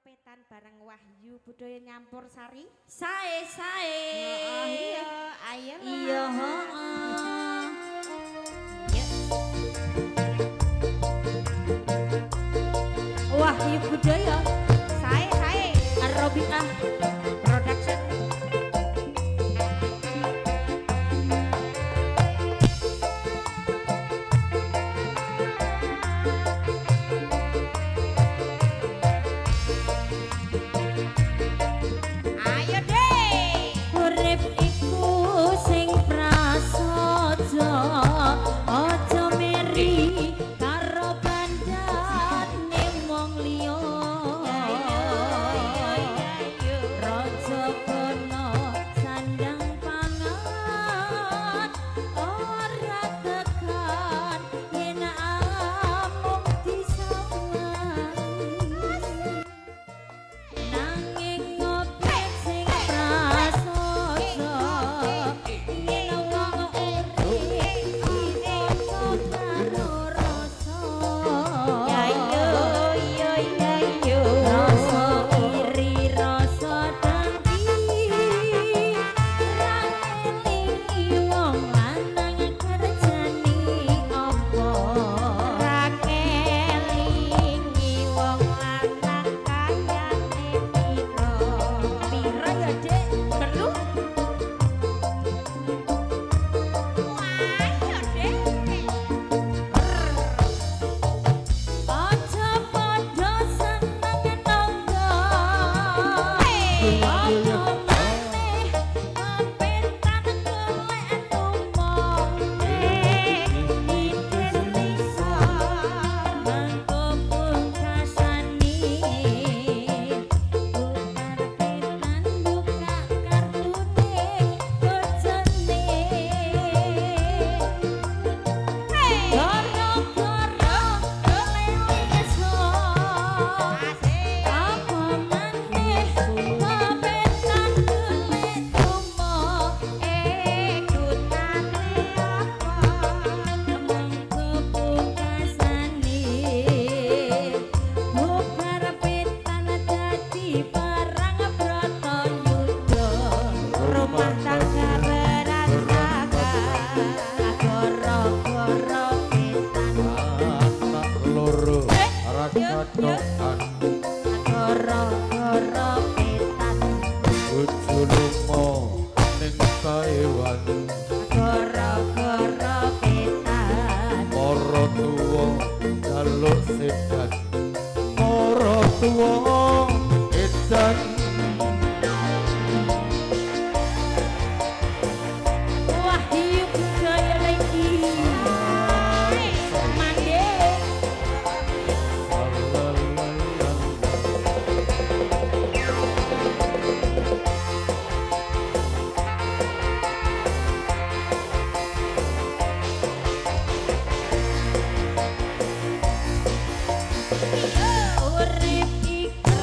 Petan bareng Wahyu budaya nyampur sari. Sae. Oh, iya, ayo lah. Iya, heeh. Wahyu budaya. Sae. Arobiah Production. Ayo deh. urip iku sing prasaja aja meri karo bandane wong liya raja kono sandang pangan ora tekan yen amung disawani nanging ngopek sing prasaja yen wong urip iso karo rasa rasa iri rasa dengki ra elingi wong lanang kerjani apa Ra kelingi wong lanang kayane piro. pira ya Dek Perlu? Ayo deh. aja padha seneng tangga apa maneh kapetan golek tumong Ides bisa mangko pungkasane bubar petan buka kartune bojone gara-gara golek iso apa maneh kapetan golek tumong Kutane apa? mangko pungkasane bubar petan dadi barang brata yuda Rumah tangga berantakan. gara-gara petan anak loro rasa tokan gara-gara petan bojo lunga ning Taiwan gara-gara petan para tuwa jaluk sedan para tuwa edan Wahyu budaya lagi mande urip iku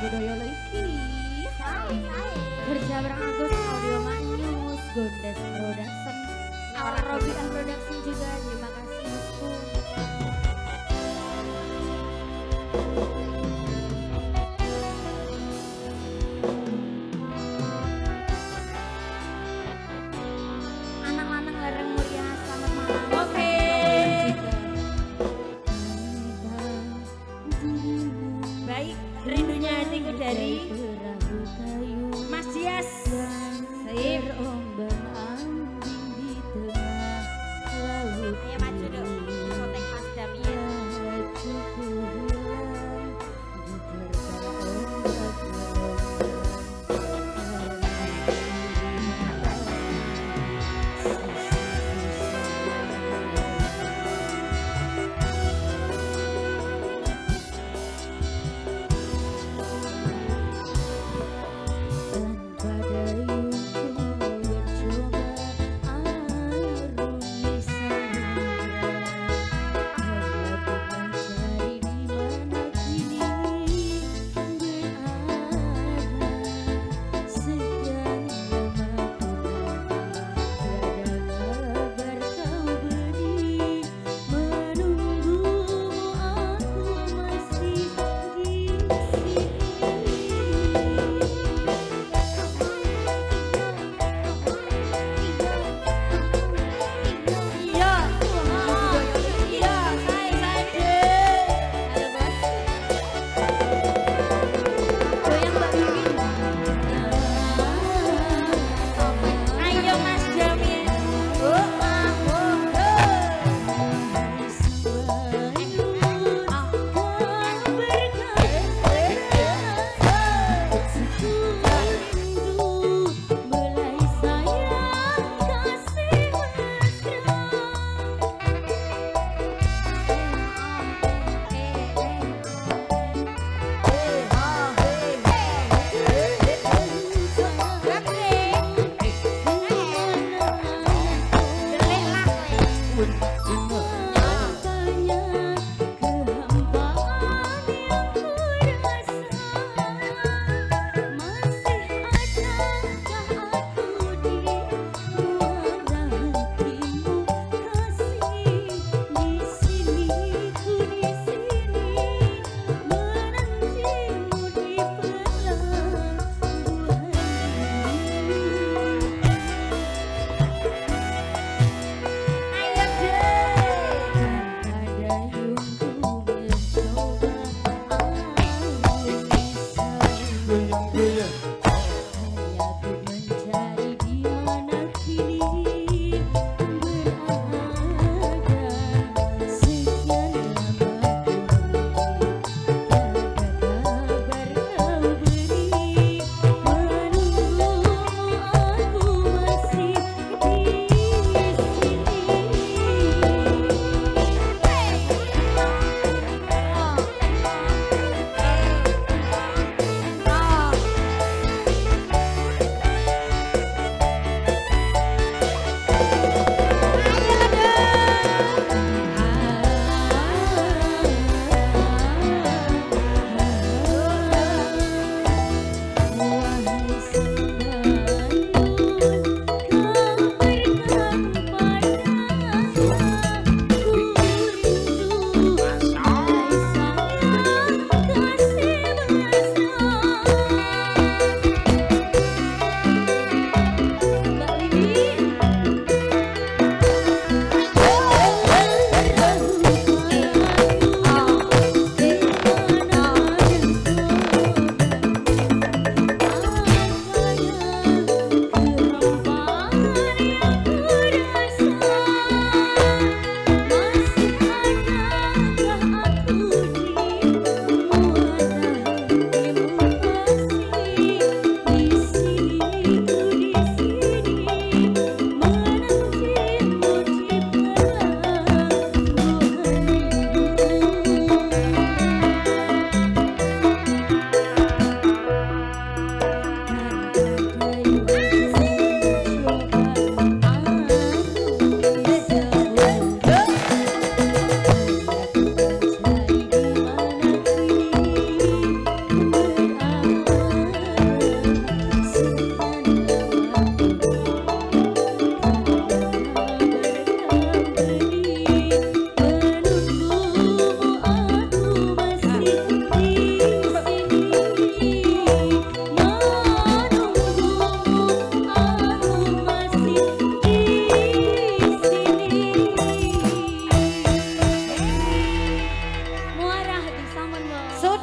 budaya lo iki. Sae. Kerja bareng Agus Audio Manyus, Gondes Production, Robiah Production juga. Terima kasih Bosku. Anak-anak larang mulia, selamat malam. Oke. Baik, rindunya hatiku dari Mas Dias. Sip. Ayo maju dulu, sotek Mas Damian. Tanpa dayung ku bercoba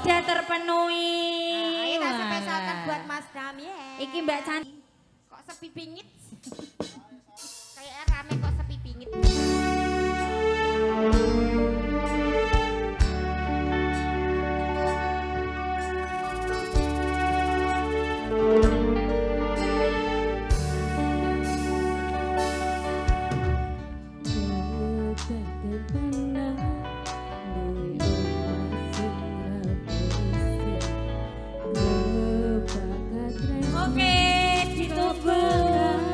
sudah terpenuhi. Ini Wah. spesialkan buat Mas Damien. Iki Mbak Cantik. Kok sepi pingit? Kayak rame kok sepi pingit. Oke, ditunggu.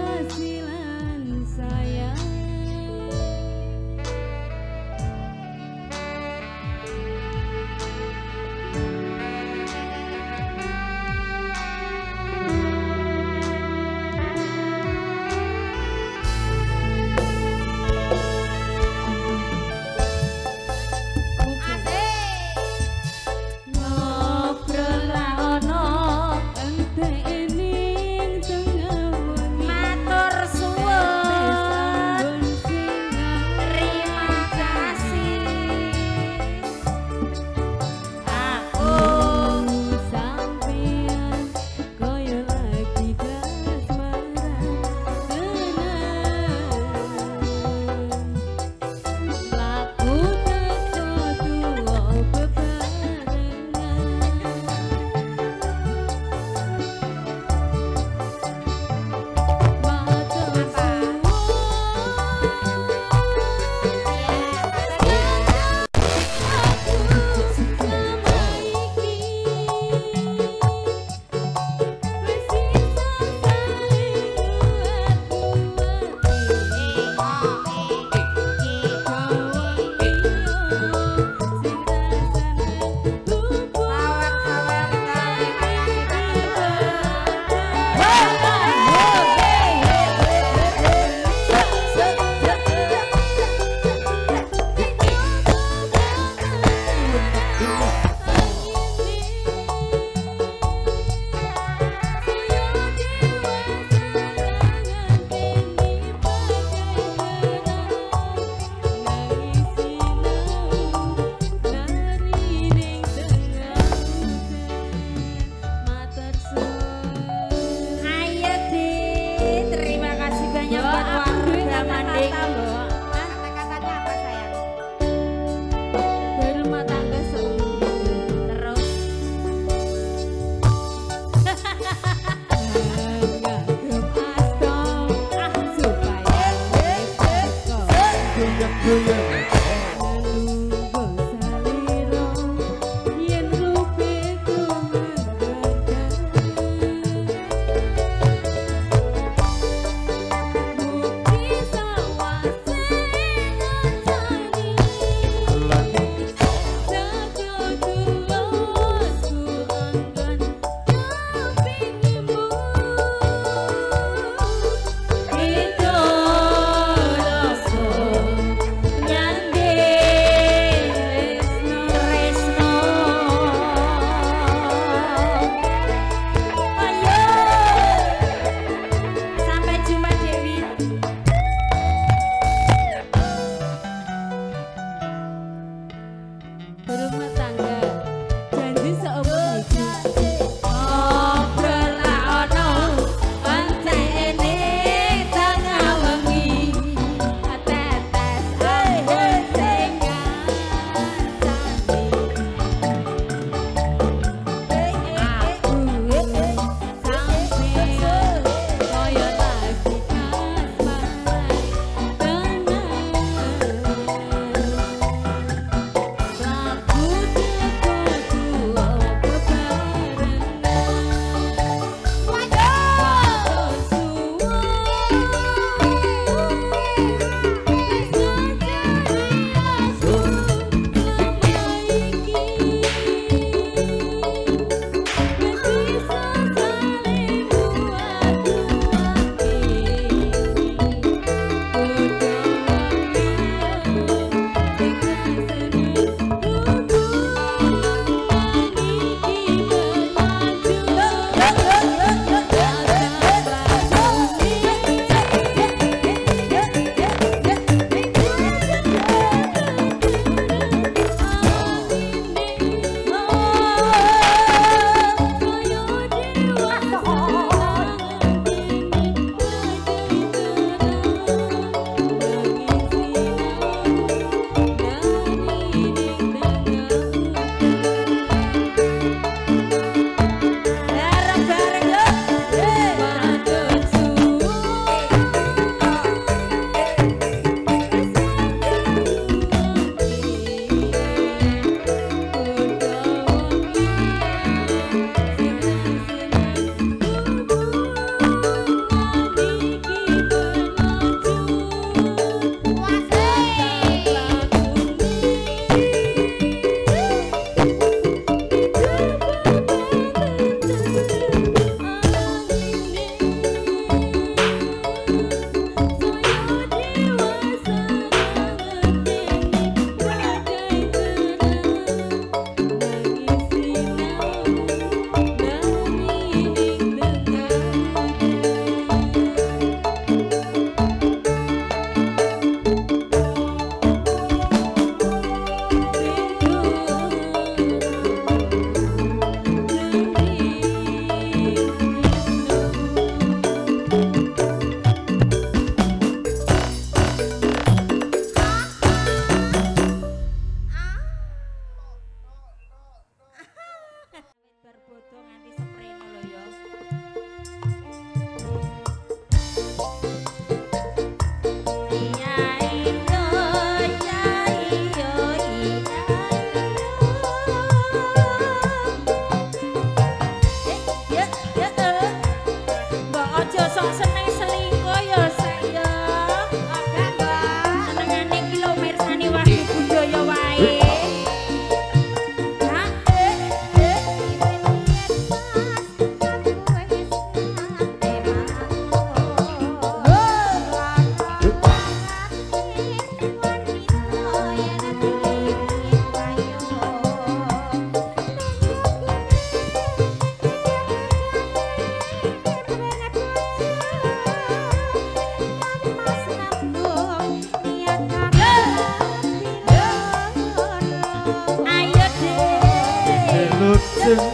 sing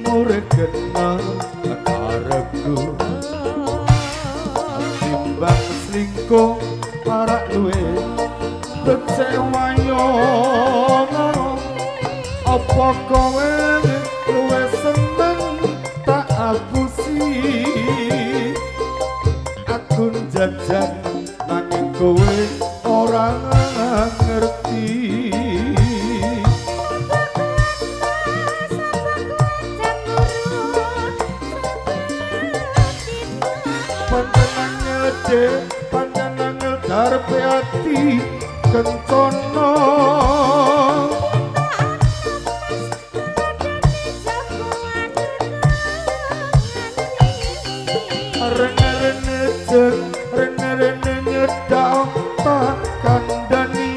murid kenal karepku timbang selingkuh marak luwe kecewayo apa kowe luwe seneng tak apusi aku jajan nanging kowe ora ngerti panjenengan ngarepe ati kencana rene nyedhak tak kandhani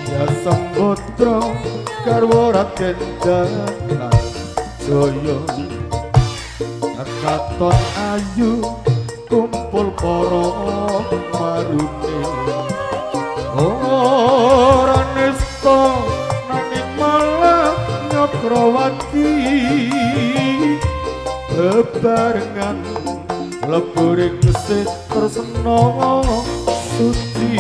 ya sembodra garwa Raden Jaya katon ayu kumpul para marune ora nesta nanging malah Nyakrawati bebarengan leburing gesih tresna suci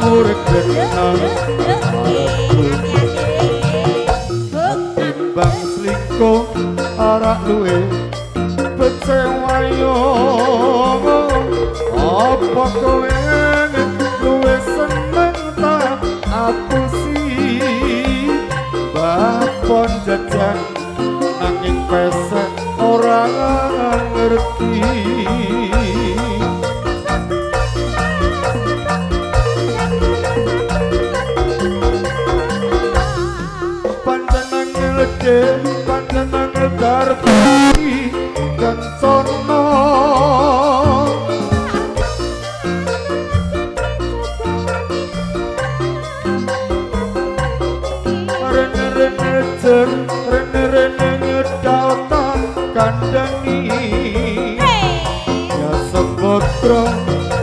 murid kenal timbang selingkuh arak luwe kecewayo apa kowe luwe seneng tak apusi bapon jajan nanging pesek ora ngerti panjenengan ngedarpi kencana rene nyedhak tak kandhani ya sembodra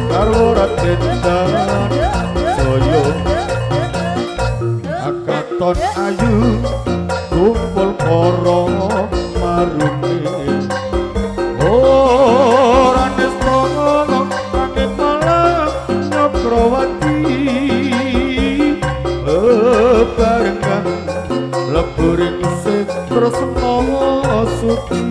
garwa Raden Jaya akaton ayu kumpul para marune ora nesta nanging malah Nyakrawati bebarengan leburing gesih tresna suci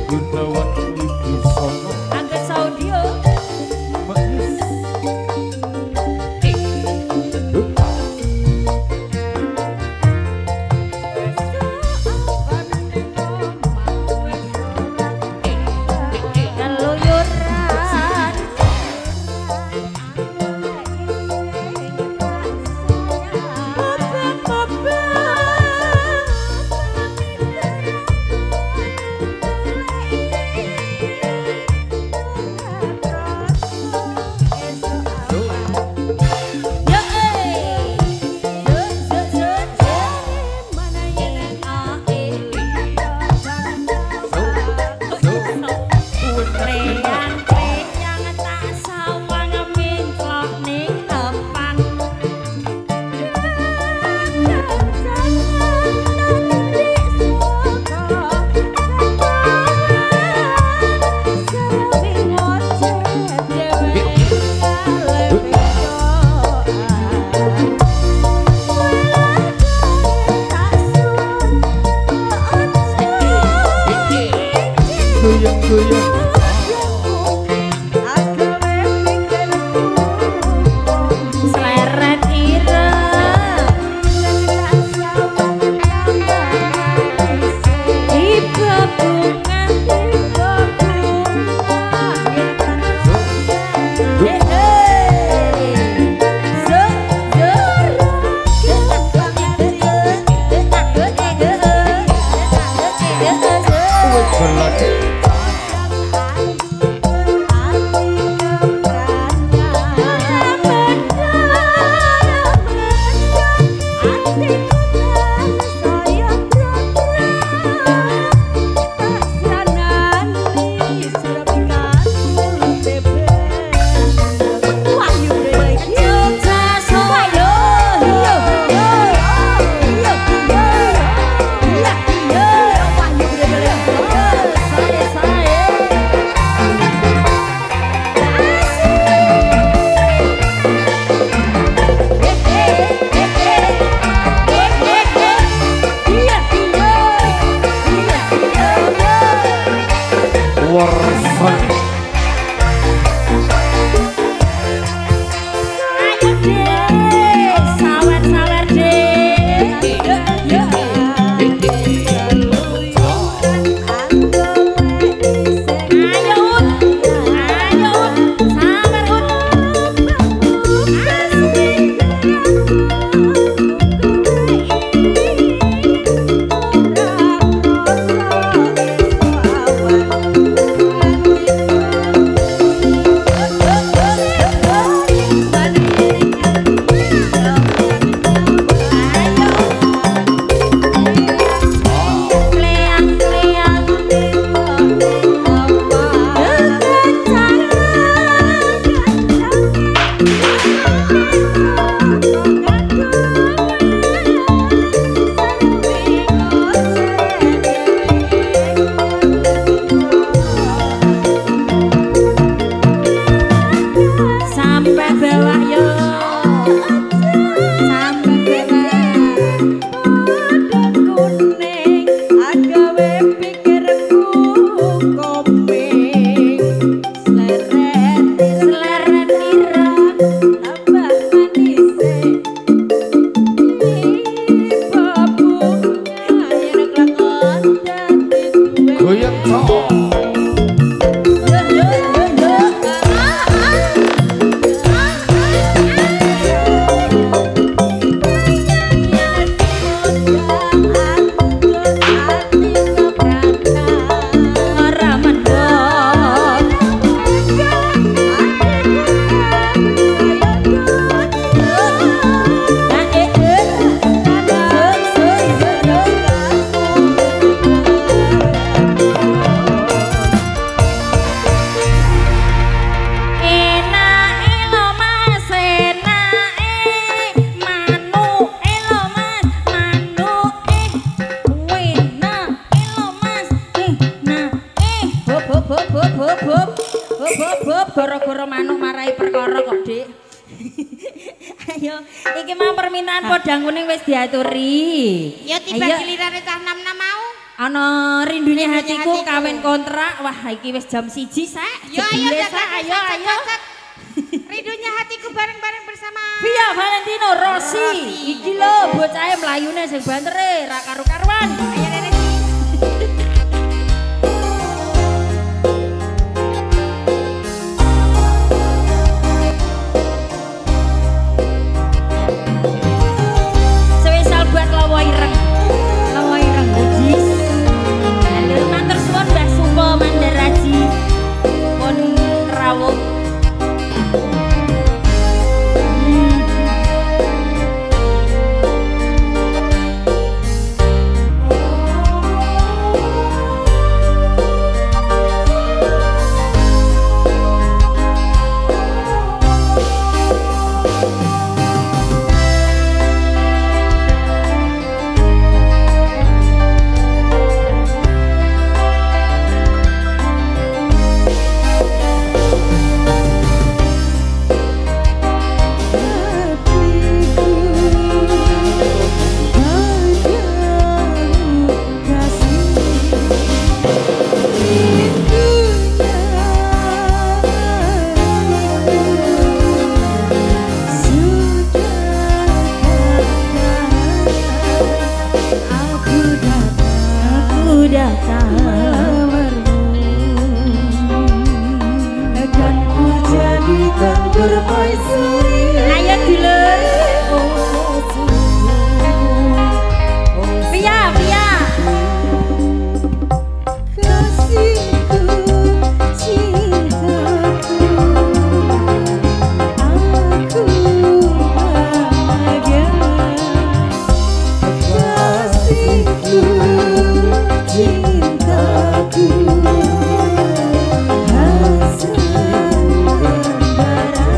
Gunawan Wibisono Gara-gara manuk marai perkara kok, Dik. Ayo, iki mau permintaan podang kuning wis diaturi. Ya tiba gilirane cah nam-nam mau. Ana rindunya hatiku kawin kontrak. Wah, iki wis jam 1 sak. Yo ayo ayo. Rindunya hatiku bareng-bareng bersama Via Valentino Rossi. Iki lho bocahe mlayune sing bantere ra karu-karuan. Ayo Rene. indah tawarmu Dan ku jadikan permaisuri. ayo dulur Pia Pia Kasihku, cintaku, aku bahagia. Kasihku, cintaku, hasrat membara.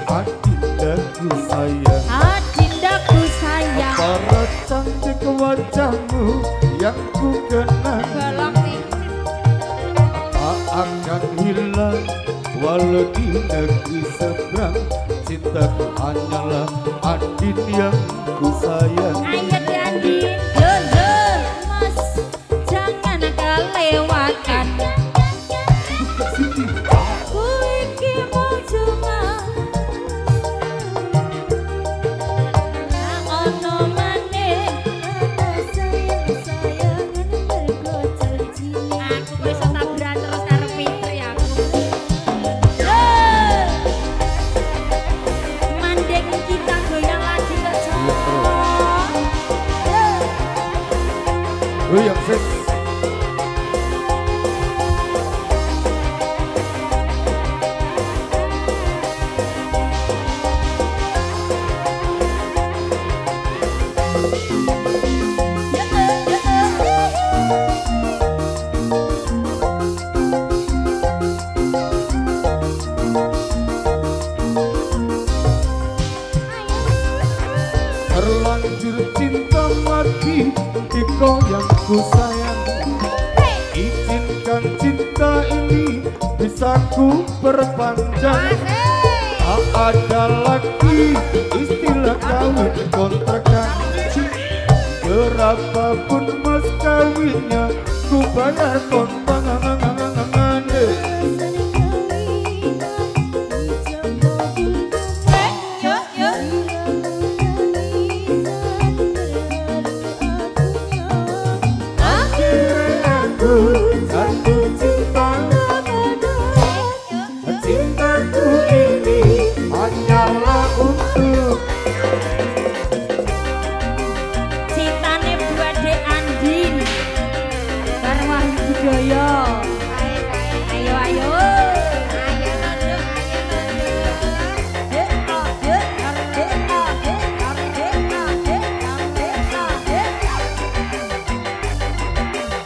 Adindaku sayang, Adindaku sayang. para cantik wajahmu yang ku kenang Bolong nih. tak akan hilang walau di negeri seberang. Cintaku hanyalah Adin yang ku sayang. Ayo Andin, yo yo, Mas, jangan kelewatan. Ku iki mau cuma ono maneh sayang-sayangan mergo janjine. Aku bisa tabrak terus karo Fitri aku. Mandeng kita goyang lagi kok Iya, terus. cowok. Goyang sih. Terlanjur cinta mati Iko yang ku sayang. Izinkan cinta ini bisa ku perpanjang. Tak ada lagi istilah kawin kontrakan. Berapapun mas kawinnya ku bayar kontrakan. Akhirnya aku jatuh cinta. Cintaku ini hanyalah untuk Cintane buat Dek Andin karo Wahyu Budaya. Ayo ayo. Ayo nunduk, ayo nunduk.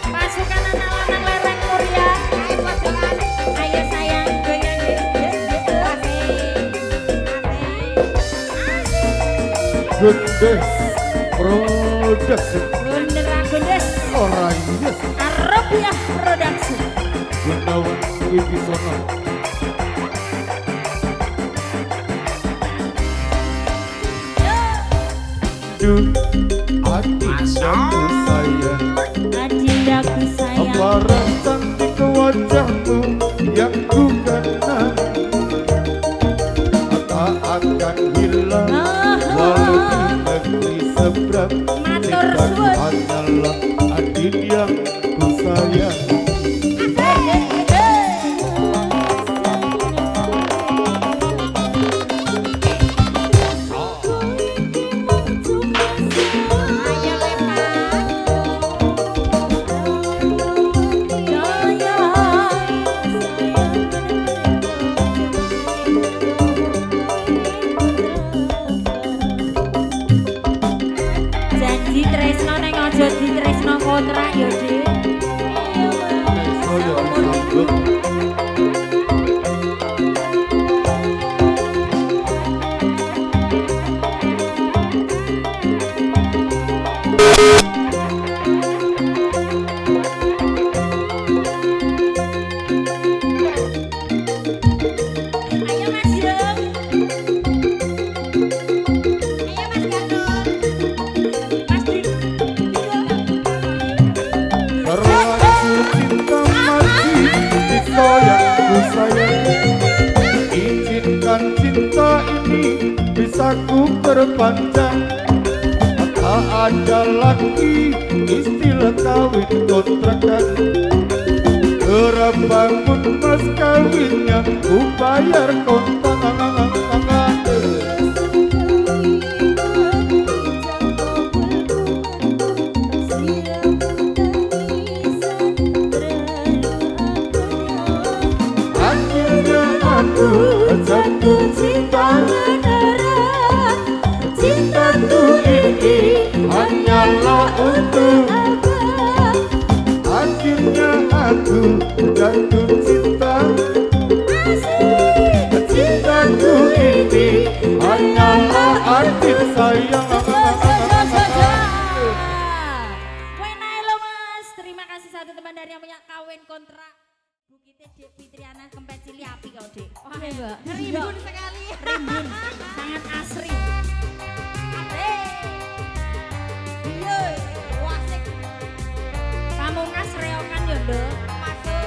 Pasukan anak lanang lereng Korea. Ayo pojokan. Ayo sayang goyang Gundes Production. Beneran Gondes Orang yes Arabiah Production. Gunawan Wibisono. Adindaku sayang, Adindaku sayang. apa cantik wajahmu yang ku kenang. Tak akan hilang walau di negeri seberang. Matur Cintaku suwun. hanyalah Adin yang ku sayang. Ayo lepas. Janji tresno neng aja di tresno kontrak yo Dik. Saya sambut. Ayo Mas Yung. Ayo Mas Ganul. Mas Dik. Terlanjur cinta mati Iko yang ku sayang. Izinkan cinta ini bisa ku perpanjang. Tak ada lagi istilah kawin kontrakan. Berapapun mas kawinnya ku bayar kontrakan. Akhirnya aku jatuh cinta. Cintaku ini hanyalah untuk. Akhirnya aku jatuh cinta. Cintaku sayang. Wenai lo Mas, terima kasih satu teman dari yang punya kawin kontrak. Bukitnya Dek Fitriana Kempet Cili api kau Dek. Wah Mbak. Rimbun sekali. rimbun, sangat asri. Iya, wasik Pamungkas reokan ya Dok. masuk.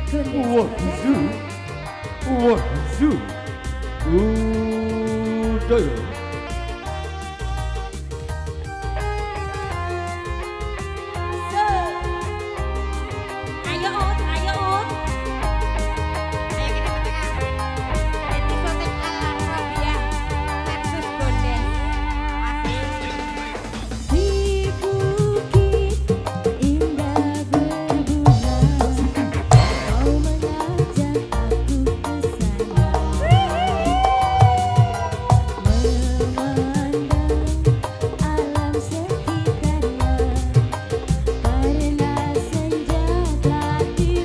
Wahyu, wahyu, budaya. Ayo Ut, ayo Ut. Ayo kita ke tengah. Episode ala Rabia versus Bondes. Asik. Di bukit indah berbunga, kau mengajak aku ke sana, memandang alam sekitarnya, karena senja telah tiba.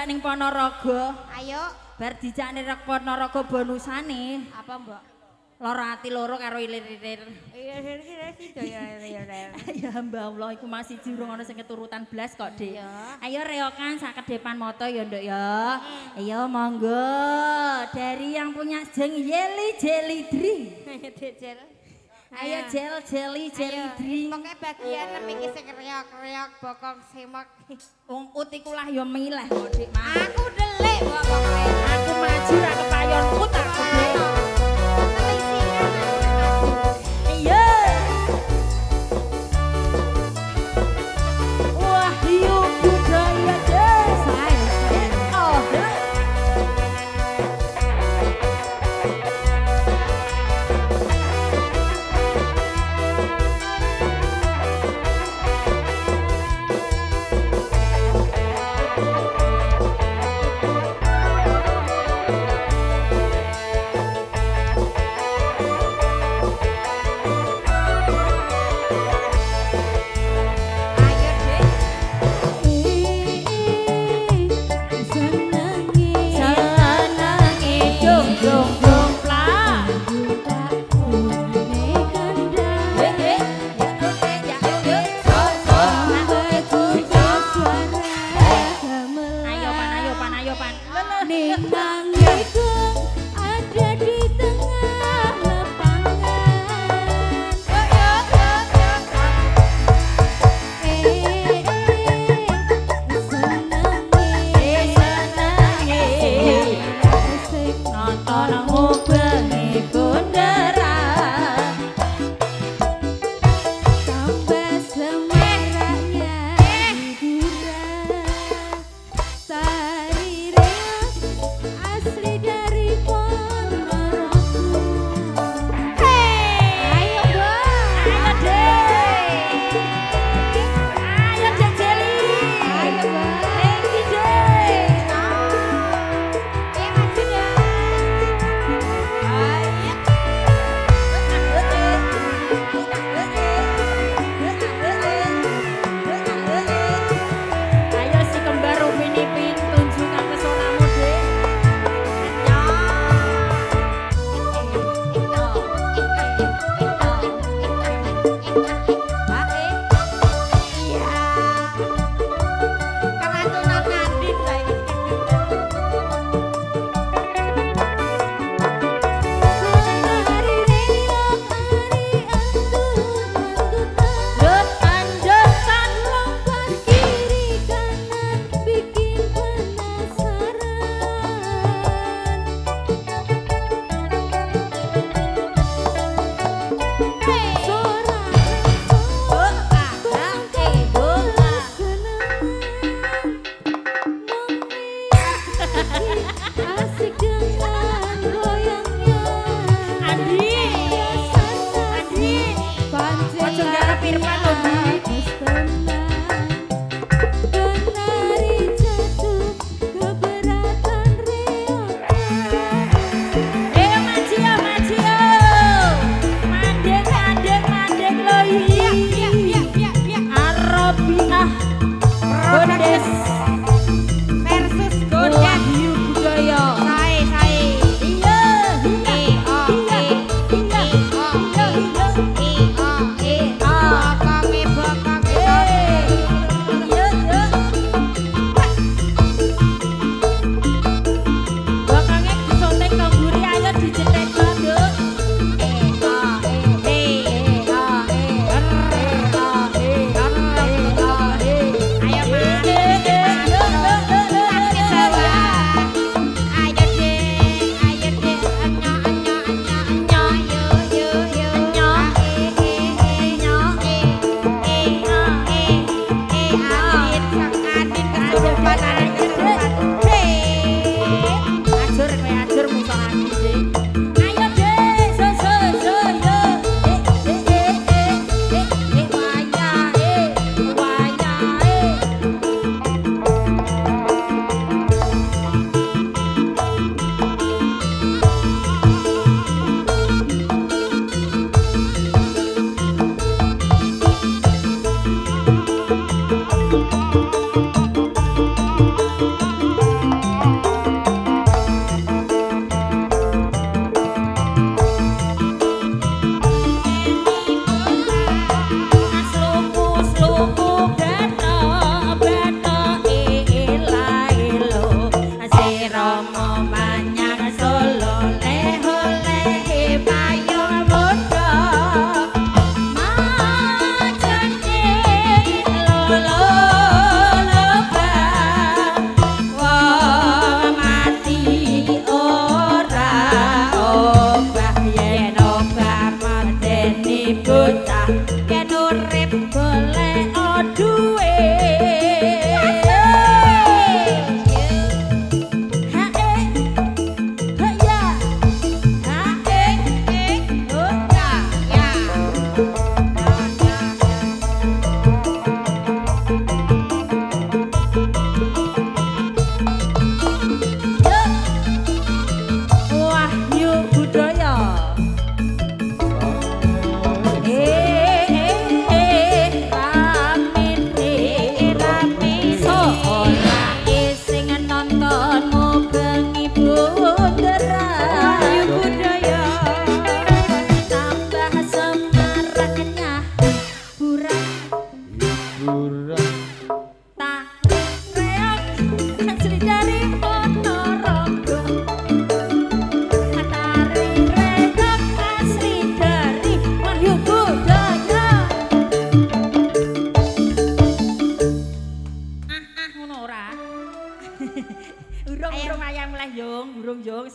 dijak ning Ponorogo. Ayo. Bar dijak ning Ponorogo bonusane. Apa, Mbok? Lara ati loro karo ilir-ilir. Iya, sido ya. Ya hamba Allah iku masih jurung ana sing keturutan blas kok, Dik. Iya. Ayo reokan sak kedepan moto ya, Nduk ya. Ayo monggo dari yang punya jeng Yeli Jelly Drink. Jel. Ayo jelly drink. Pokoknya bagian iki sing reok-reok bokong semok. Wong utikulah ya milih kok, Dik. Aku delik pokoknya. Aku maju ra kepayon utak, Dik. Iya. Wahyu budaya desa. Oh.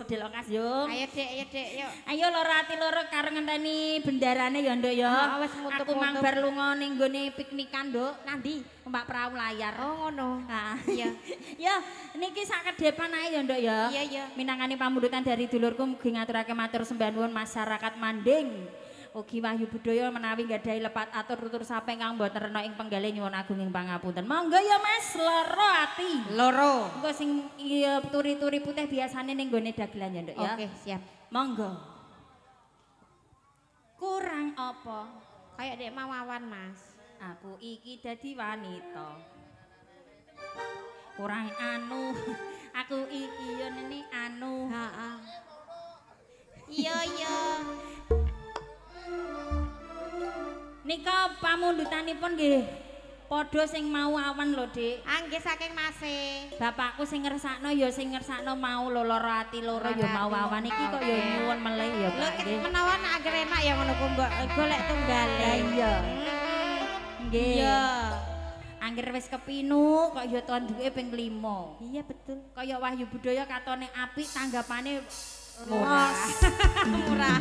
delok Kas yo. Ayo Dek, yuk. Ayo loro ati loro karo ngenteni bendarane ya Nduk ya. Wis mutup-mutup. Aku mang bar lunga ning gone piknikan Nduk. Nandi? Numpak perahu layar. Oh ngono. Nah, Iya. ya, niki sakedepan ae ya Nduk ya. Iya. Minangkani pamundhutan dari dulurku mugi ngaturake matur sembah nuwun masyarakat Manding. Ugi Wahyu Budaya menawi nggadahi lepat atur tutur sapa ingkang boten rena ing penggalih nyuwun agung ing pangapunten. Monggo ya Mas, loro ati. Loro. Engko sing iya turi-turi putih biasane ning gone dagelan ya Nduk ya. Oke, siap. Monggo. Kurang apa? Kayak Dek Mawawan, Mas. Aku iki dadi wanita. Kurang anu. Aku iki yo neni anu. Heeh. Iya. Nika pamundhutanipun nggih padha sing mau awan lho, Dik. Nggih saking Mase. Bapakku sing ngersakno ya sing ngersakno mau lho loro ati loro ya mau awan iki kok ya nyuwun melih ya, Lho Pak. Nggih. menawa nek agar enak ya ngono ku mbok golek tunggale. Iya. Nggih. Iya. Angger wis kepinu kok ya tonduke ping 5. Iya betul. Kaya Wahyu Budaya katone apik tanggapane Murah. Murah.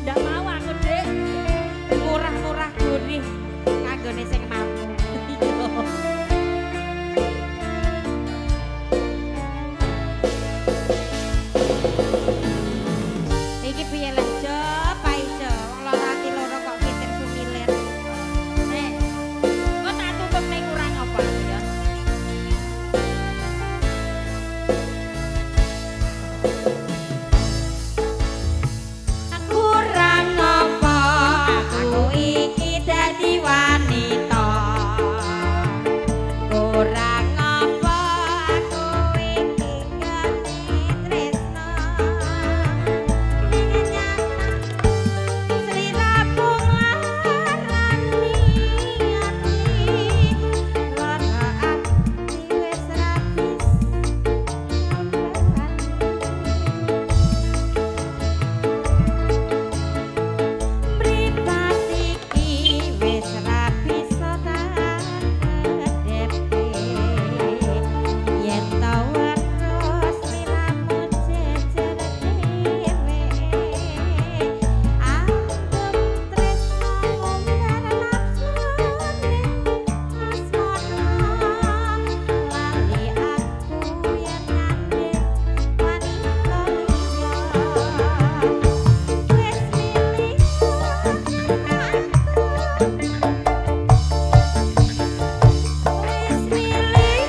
Ndak mau aku, Dik. Murah gurih kanggone sing mampu. Iki piye lah, Jo? Paijo, wong lara ati loro kok kitir sumilir. Kok tak tutup ning kurang apa ya? Kurang apa aku iki dadi wanita. Kurang apa aku iki gati tresno. Sri Labung larani ati. Lara ati wis rabis. Mripat iki wis ra bisa tak kedepe. Yen tau terus sliramu jejer dhewe. Anggep tresno mungkar nafsune asmana. Lali aku yen ngandhut wanita liya. Wis milih Wis milih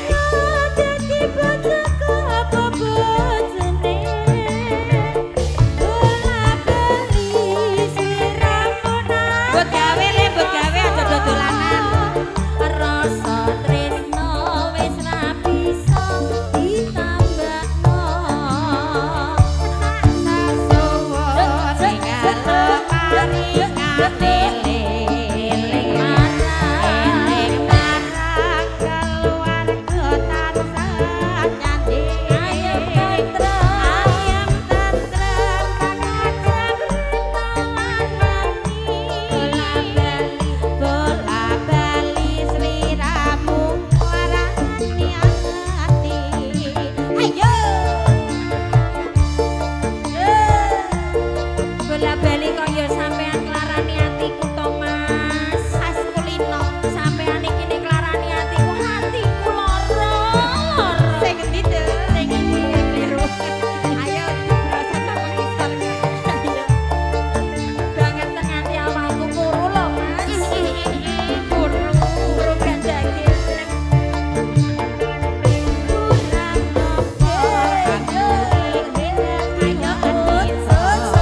dadi bojoku apa bojone. Bola-bali sliramu nang Mbok gawe le, mbok gawe aja dodolanan. Rasa tresno wis ra bisa ditambahno. Sasuwun sing karo paringane eling marang keluarga tansah nyandi. Ayam tentrem pangajeng bola-bali sliramu warani ati. Ayo Bola-bali kok ya sampean klarani atiku to, Mas. khas kulino. Sampean iki nek klarani atiku, hatiku lara. Sing ngendi, Dek? Sing biru. Ayo rasa tak mengisor. Banget nganti awakku kuru lho, Mas. Kuru ganjake. Kurang apa aku iki ayo Sus.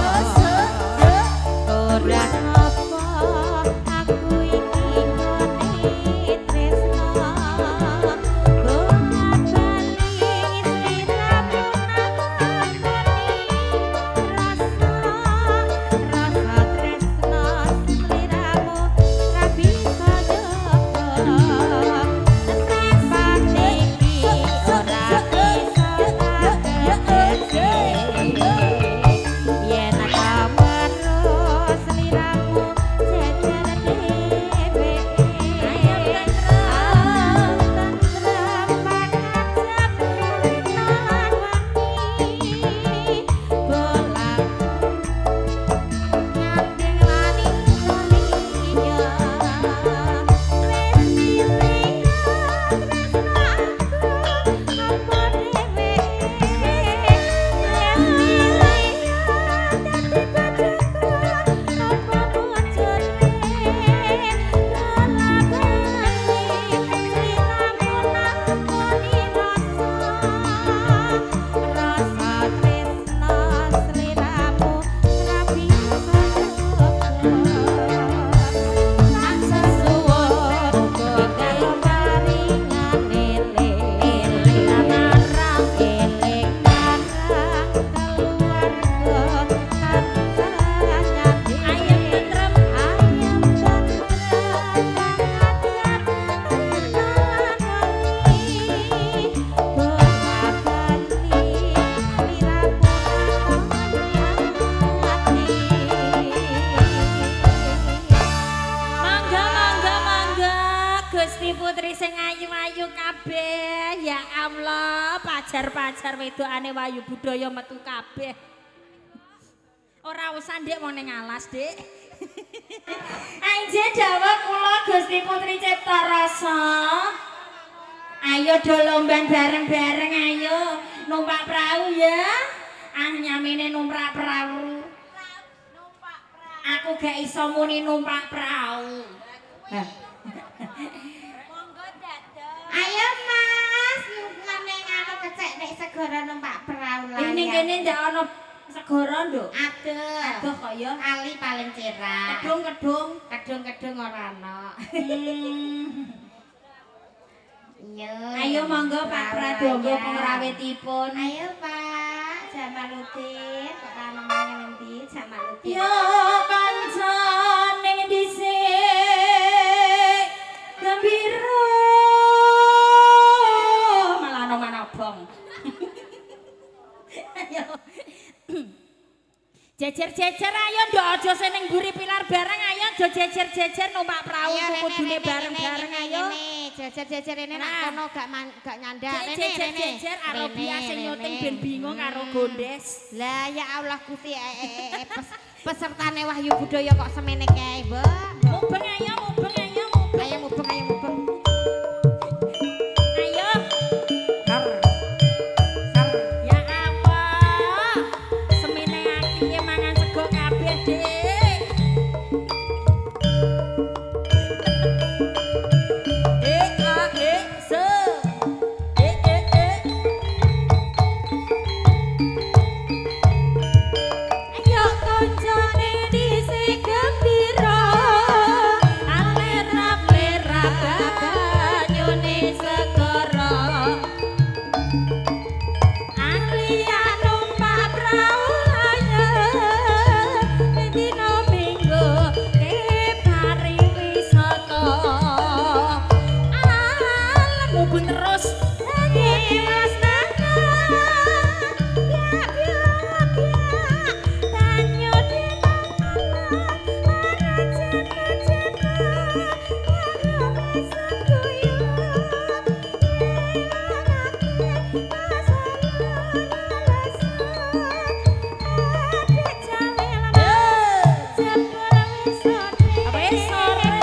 ayu kabeh. Ya Allah, pajar-pajar wedokane Wahyu Budaya metu kabeh. Ora usah Dik mau ning alas, Dik. Anje dawuh kula Gusti Putri Cipta Rasa. Ayo do lomban bareng-bareng ayo numpak perahu ya. Ah nyamine numpak perahu. Aku gak iso muni numpak perahu. Monggo dadah. Ayo Mas, ngeneng anu kecek nek segara numpak perahu layar. Ini kene ndak ana segara nduk. Aduh. Aduh kok ya. Kali paling cerah. Kedung-kedung. Kedung-kedung ora ana. Iya. Ayo monggo Pak Pradonga pengrawitipun. Ayo Pak, Jamaluddin. Kok ana ngendi Jamaluddin? Ya kancane dhisik gembira. Malah ana manobong. Ayo. Jejer-jejer ayo ndok aja seneng mburi pilar bareng ayo aja jejer-jejer numpak perahu kudune bareng-bareng ayo. Jejer-jejer ini nak kono gak nyandak rene. Jejer-jejer Arabia sing nyuting ben bingung karo gondes. Lah ya Allah Gusti pesertane Wahyu Budaya kok semene kae, Mbok. Mubeng ayo, mubeng ayo, mubeng. Ayo mubeng, ayo mubeng. Ayo. Sar. Sar. Ya Allah. Semene akiye mangan sego kabeh, Dik. Se. Ayo koncone dhisik gembira. Alerap-lerap banyune segara. Anglia numpak prau layar dina minggu ke pariwisata. Alam mubeng terus Mas Tanyo di Apa ya sore